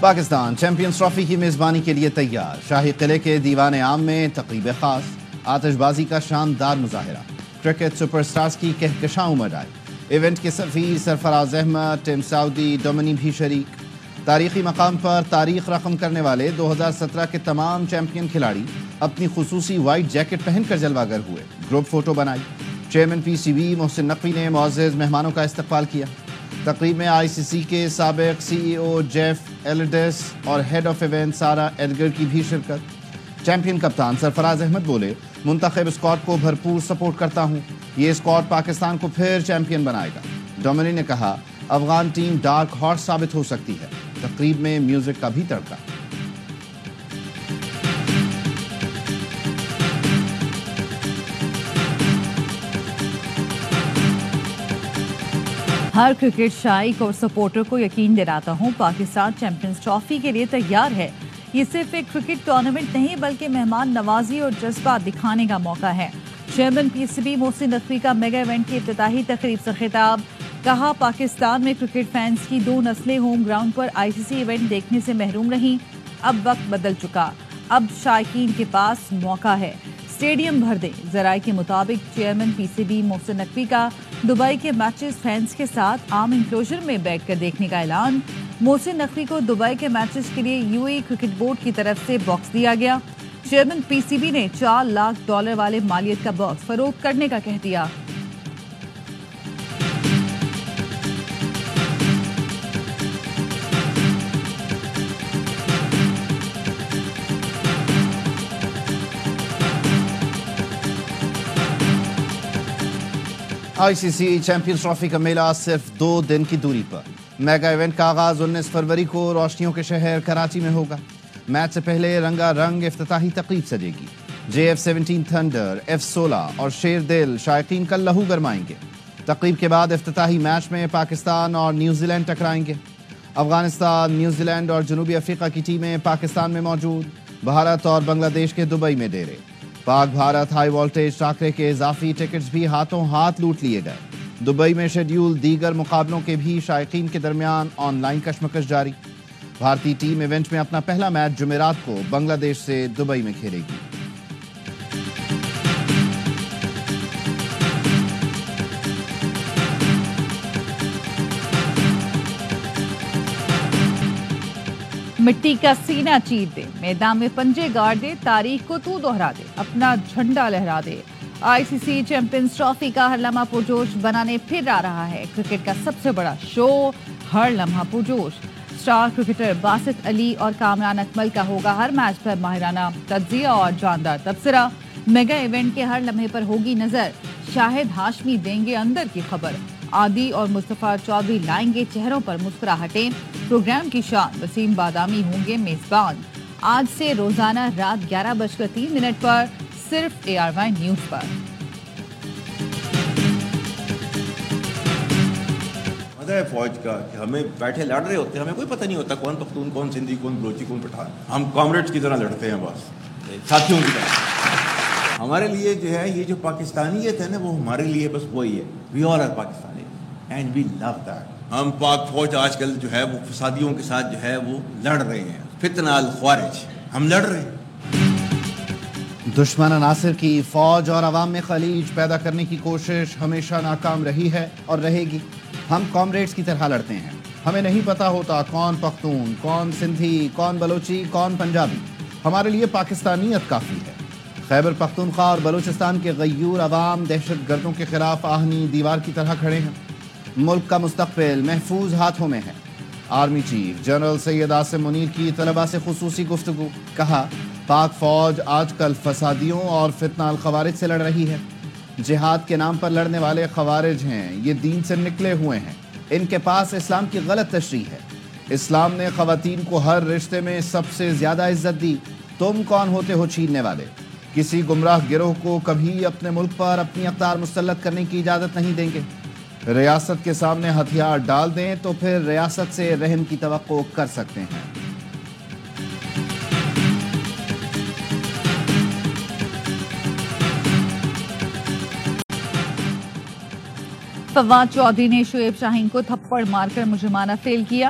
Pakistan champions trophy کی میزبانی کے لیے تیار. شاہی قلعے کے دیوان عام میں تقریب خاص, آتش بازی کا شاندار مظاہرہ, کرکٹ سپر سٹارز کی کہکشاں امڑ آئی. ایونٹ کے سفیر سرفراز احمد, ٹیم سعودی, ڈومنی بھی شریک. تاریخی مقام پر تاریخ رقم کرنے والے 2017 کے تمام چیمپئن کھلاڑی اپنی خصوصی وائٹ جیکٹ پہن کر جلوہ گر ہوئے. گروپ فوٹو بنائی. Chairman P C B Mohsin Naqvi نے معزز مہمانوں کا استقبال کیا. تقریب میں آئی سی سی کے سابق سی ای او جیف ایلڈس اور ہیڈ آف ایونٹ سارا ایڈگر کی بھی شرکت. چیمپئن کپتان سرفراز احمد بولے, منتخب اسکواڈ کو بھرپور سپورٹ کرتا ہوں, یہ اسکواڈ پاکستان کو پھر چیمپئن بنائے گا. ڈومنی نے کہا, افغان ٹیم ڈارک ہارس ثابت ہو سکتی ہے. تقریب میں میوزک کا بھی تڑکا. ہر کرکٹ شائق اور سپورٹر کو یقین دلاتا ہوں پاکستان چیمپئنز ٹرافی کے لیے تیار ہے. یہ صرف ایک کرکٹ ٹورنامنٹ نہیں بلکہ مہمان نوازی اور جذبہ دکھانے کا موقع ہے. Chairman P C B Mohsin Naqvi کا میگا ایونٹ کی افتتاحی تقریب سے خطاب. کہا, پاکستان میں کرکٹ فینس کی 2 نسلیں ہوم گراؤنڈ پر آئی سی سی ایونٹ دیکھنے سے محروم رہیں. اب وقت بدل چکا, اب شائقین کے پاس موقع ہے. اسٹیڈیم بھر دیں. ذرائع کے مطابق chairman P C B Mohsin Naqvi کا دبئی کے میچز فینس کے ساتھ عام انکلوژر میں بیٹھ کر دیکھنے کا اعلان. محسن نقوی کو دبئی کے میچز کے لیے یو اے کرکٹ بورڈ کی طرف سے باکس دیا گیا. چیئرمین پی سی بی نے $4 لاکھ والے مالیت کا باکس فروخت کرنے کا کہہ دیا. آئی سی سی چیمپئنز ٹرافی کا میلہ صرف 2 دن کی دوری پر. میگا ایونٹ کا آغاز 19 فروری کو روشنیوں کے شہر کراچی میں ہوگا. میچ سے پہلے رنگا رنگ افتتاحی تقریب سجے گی. JF-17 تھنڈر, F-16 اور شیر دل شائقین کا لہو گرمائیں گے. تقریب کے بعد افتتاحی میچ میں پاکستان اور نیوزی لینڈ ٹکرائیں گے. افغانستان, نیوزی لینڈ اور جنوبی افریقہ کی ٹیمیں پاکستان میں موجود. بھارت اور بنگلہ دیش کے دبئی میں ڈیرے. پاک بھارت ہائی وولٹیج ٹاکرے کے اضافی ٹکٹس بھی ہاتھوں ہاتھ لوٹ لیے گئے. دبئی میں شیڈیول دیگر مقابلوں کے بھی شائقین کے درمیان آن لائن کشمکش جاری. بھارتی ٹیم ایونٹ میں اپنا پہلا میچ جمعرات کو بنگلہ دیش سے دبئی میں کھیلے گی. مٹی کا سینہ چیر دے, میدان میں پنجے گاڑ دے, تاریخ کو تو دہرا دے, اپنا جھنڈا لہرا دے. آئی سی سی چیمپئنز ٹرافی کا ہر لمحہ پرجوش بنانے پھر آ رہا ہے. کرکٹ کا سب سے بڑا شو, ہر لمحہ پرجوش. اسٹار کرکٹر باسط علی اور کامران اکمل کا ہوگا ہر میچ پر ماہرانہ تجزیہ اور جاندار تبصرہ. میگا ایونٹ کے ہر لمحے پر ہوگی نظر. شاہد ہاشمی دیں گے اندر کی خبر. عادی اور مصطفیٰ چودھری لائیں گے چہروں پر مسکراہٹیں. پروگرام کی شان وسیم بادامی ہوں گے میزبان. آج سے روزانہ رات 11:03 پر صرف ARY نیوز پر. مزہ ہے فوج کا کہ ہمیں بیٹھے لڑ رہے ہوتے ہیں, ہمیں کوئی پتہ نہیں ہوتا کون پختون, کون سندھی, کون بلوچی, کون پٹھان. ہم کامریڈز کی طرح لڑتے ہیں, بس ساتھیوں کی طرح. ہمارے لیے جو ہے یہ جو پاکستانیت ہے نا, وہ ہمارے لیے بس وہی ہے. We are are Pakistani and we love that. ہم پاک فوج آج کل جو ہے وہ فسادیوں کے ساتھ جو ہے وہ لڑ رہے ہیں. فتنہ الخوارج, ہم لڑ رہے ہیں. دشمن عناصر کی فوج اور عوام میں خلیج پیدا کرنے کی کوشش ہمیشہ ناکام رہی ہے اور رہے گی. ہم کامریڈز کی طرح لڑتے ہیں. ہمیں نہیں پتا ہوتا کون پختون, کون سندھی, کون بلوچی, کون پنجابی. ہمارے لیے پاکستانیت کافی ہے. خیبر پختونخوا اور بلوچستان کے غیور عوام دہشت گردوں کے خلاف آہنی دیوار کی طرح کھڑے ہیں. ملک کا مستقبل محفوظ ہاتھوں میں ہے. Army chief general Syed Asim Munir کی طلباء سے خصوصی گفتگو. کہا, پاک فوج آج کل فسادیوں اور فتنہ الخوارج سے لڑ رہی ہے. جہاد کے نام پر لڑنے والے خوارج ہیں, یہ دین سے نکلے ہوئے ہیں. ان کے پاس اسلام کی غلط تشریح ہے. اسلام نے خواتین کو ہر رشتے میں سب سے زیادہ عزت دی. تم کون ہوتے ہو چھیننے والے؟ کسی گمراہ گروہ کو کبھی اپنے ملک پر اپنی اقدار مسلط کرنے کی اجازت نہیں دیں گے. ریاست کے سامنے ہتھیار ڈال دیں تو پھر ریاست سے رحم کی توقع کر سکتے ہیں. فواد چودھری نے شعیب شاہین کو تھپڑ مار کر مجرمانہ فیل کیا.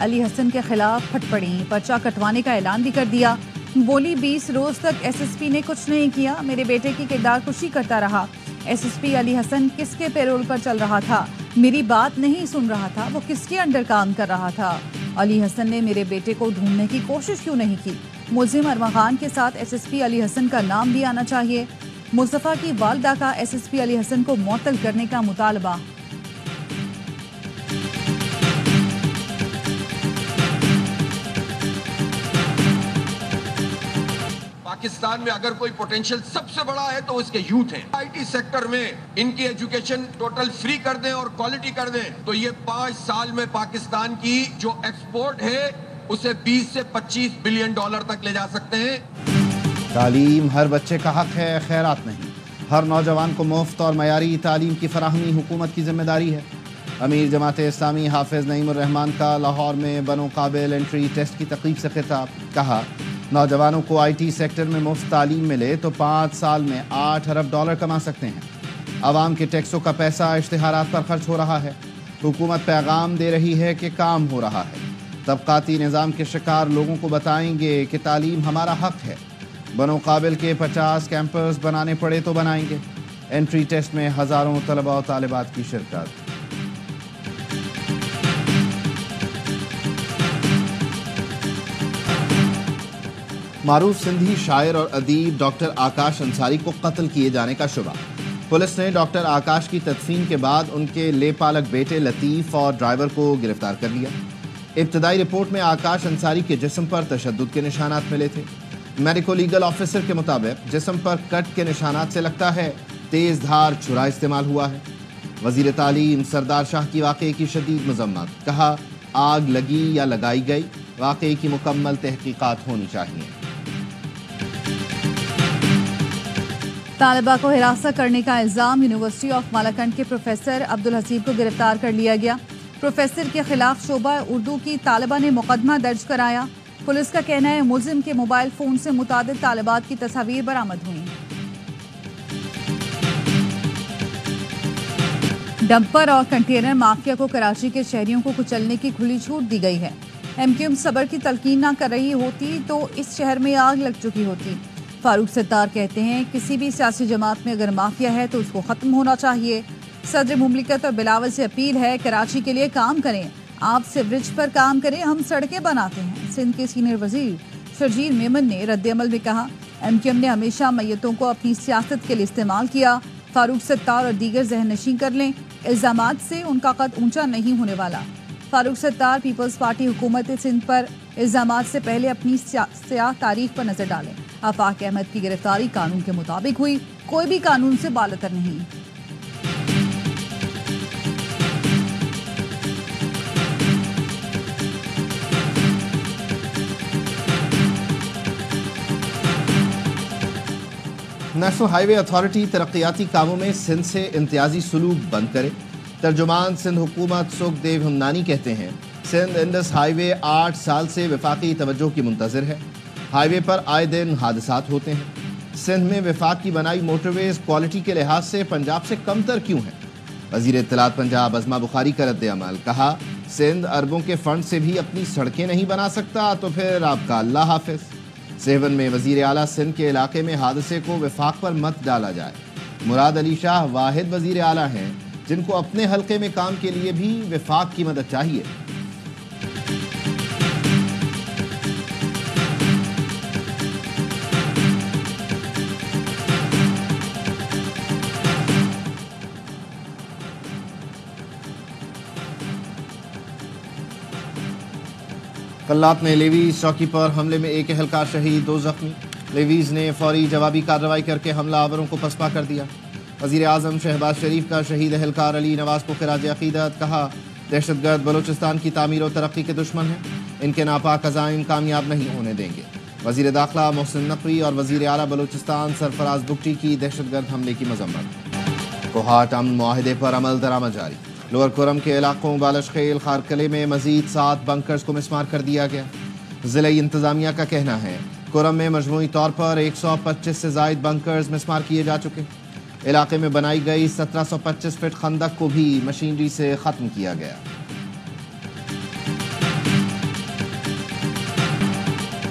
علی حسن کے خلاف پھٹ پڑیں، پرچہ کٹوانے کا اعلان بھی کر دیا۔ بولی 20 روز تک ایس ایس پی نے کچھ نہیں کیا، میرے بیٹے کی کردار کشی کرتا رہا۔ ایس ایس پی علی حسن کس کے پیرول پر چل رہا تھا؟ میری بات نہیں سن رہا تھا، وہ کس کے انڈر کام کر رہا تھا؟ علی حسن نے میرے بیٹے کو ڈھونڈنے کی کوشش کیوں نہیں کی؟ ملزم ارما خان کے ساتھ ایس ایس پی علی حسن کا نام بھی آنا چاہیے۔ مصطفیٰ کی والدہ کا ایس ایس پی علی حسن کو معطل کرنے کا مطالبہ۔ پاکستان میں اگر کوئی پوٹینشیل سب سے بڑا ہے تو اس کے یوتھ ہیں۔ آئی ٹی سیکٹر میں ان کی ایجوکیشن ٹوٹل فری کر دیں اور کوالٹی کر دیں تو یہ 5 سال میں پاکستان کی جو ایکسپورٹ ہے اسے 20 سے 25 بلین ڈالر تک لے جا سکتے ہیں۔ تعلیم ہر بچے کا حق ہے، خیرات نہیں۔ ہر نوجوان کو مفت اور معیاری تعلیم کی فراہمی حکومت کی ذمہ داری ہے۔ امیر جماعت اسلامی حافظ نعیم الرحمان کا لاہور میں بنو قابل انٹری ٹیسٹ کی تقریب سے خطاب۔ کہا نوجوانوں کو آئی ٹی سیکٹر میں مفت تعلیم ملے تو 5 سال میں 8 ارب ڈالر کما سکتے ہیں۔ عوام کے ٹیکسوں کا پیسہ اشتہارات پر خرچ ہو رہا ہے۔ حکومت پیغام دے رہی ہے کہ کام ہو رہا ہے۔ طبقاتی نظام کے شکار لوگوں کو بتائیں گے کہ تعلیم ہمارا حق ہے۔ بنو قابل کے 50 کیمپس بنانے پڑے تو بنائیں گے۔ انٹری ٹیسٹ میں ہزاروں طلباء و طالبات کی شرکت۔ معروف سندھی شاعر اور ادیب ڈاکٹر آکاش انصاری کو قتل کیے جانے کا شبہ۔ پولیس نے ڈاکٹر آکاش کی تدفین کے بعد ان کے لے پالک بیٹے لطیف اور ڈرائیور کو گرفتار کر لیا۔ ابتدائی رپورٹ میں آکاش انصاری کے جسم پر تشدد کے نشانات ملے تھے۔ میڈیکو لیگل آفیسر کے مطابق جسم پر کٹ کے نشانات سے لگتا ہے تیز دھار چھرا استعمال ہوا ہے۔ وزیر تعلیم سردار شاہ کی واقعے کی شدید مذمت۔ کہا آگ لگی یا لگائی گئی، واقعے کی مکمل تحقیقات ہونی چاہیے۔ طالبہ کو ہراساں کرنے کا الزام، یونیورسٹی آف مالاکنڈ کے پروفیسر عبدالحسیب کو گرفتار کر لیا گیا۔ پروفیسر کے خلاف شعبہ اردو کی طالبہ نے مقدمہ درج کرایا۔ پولیس کا کہنا ہے ملزم کے موبائل فون سے متعدد طالبات کی تصاویر برآمد ہوئیں۔ ڈمپر اور کنٹینر مافیا کو کراچی کے شہریوں کو کچلنے کی کھلی چھوٹ دی گئی ہے۔ ایم کیو ایم صبر کی تلقین نہ کر رہی ہوتی تو اس شہر میں آگ لگ چکی ہوتی۔ فاروق ستار کہتے ہیں کسی بھی سیاسی جماعت میں اگر مافیا ہے تو اس کو ختم ہونا چاہیے۔ صدر مملکت اور بلاول سے اپیل ہے کراچی کے لیے کام کریں، آپ سیوریج پر کام کریں، ہم سڑکیں بناتے ہیں۔ سندھ کے سینئر وزیر شرجیل میمن نے رد عمل میں کہا ایم کیو ایم نے ہمیشہ میتوں کو اپنی سیاست کے لیے استعمال کیا۔ فاروق ستار اور دیگر ذہن نشین کر لیں، الزامات سے ان کا قد اونچا نہیں ہونے والا۔ فاروق ستار پیپلز پارٹی حکومت سندھ پر الزامات سے پہلے اپنی سیاہ تاریخ پر نظر ڈالیں۔ آفاق احمد کی گرفتاری قانون کے مطابق ہوئی، کوئی بھی قانون سے بالاتر نہیں۔ نیشنل ہائی وے اتھارٹی ترقیاتی کاموں میں سندھ سے امتیازی سلوک بند کرے۔ ترجمان سندھ حکومت سکھ دیو ہمنانی کہتے ہیں سندھ انڈس ہائی وے 8 سال سے وفاقی توجہ کی منتظر ہے۔ ہائی وے پر آئے دن حادثات ہوتے ہیں۔ سندھ میں وفاق کی بنائی موٹر ویز کوالٹی کے لحاظ سے پنجاب سے کم تر کیوں ہیں؟ وزیر اطلاعات پنجاب عظمہ بخاری کا رد عمل۔ کہا سندھ اربوں کے فنڈ سے بھی اپنی سڑکیں نہیں بنا سکتا تو پھر آپ کا اللہ حافظ۔ سیون میں وزیر اعلیٰ سندھ کے علاقے میں حادثے کو وفاق پر مت ڈالا جائے۔ مراد علی شاہ واحد وزیر اعلیٰ ہیں جن کو اپنے حلقے میں کام کے لیے بھی وفاق کی مدد چاہیے۔ کلات میں لیویز چوکی پر حملے میں ایک اہلکار شہید، 2 زخمی۔ لیویز نے فوری جوابی کارروائی کر کے حملہ آوروں کو پسپا کر دیا۔ وزیر اعظم شہباز شریف کا شہید اہلکار علی نواز کو خراج عقیدت۔ کہا دہشت گرد بلوچستان کی تعمیر و ترقی کے دشمن ہیں، ان کے ناپاک عزائم کامیاب نہیں ہونے دیں گے۔ وزیر داخلہ محسن نقوی اور وزیر اعلیٰ بلوچستان سرفراز بگٹی کی دہشت گرد حملے کی مذمت۔ کوہاٹ امن معاہدے پر عمل درآمد جاری۔ لوور کورم کے علاقوں بالش خیل خارکلے میں مزید 7 بنکرز کو مسمار کر دیا گیا۔ ضلعی انتظامیہ کا کہنا ہے کورم میں مجموعی طور پر 125 سے زائد بنکرز مسمار کیے جا چکے۔ علاقے میں بنائی گئی 1725 فٹ خندق کو بھی مشینری سے ختم کیا گیا۔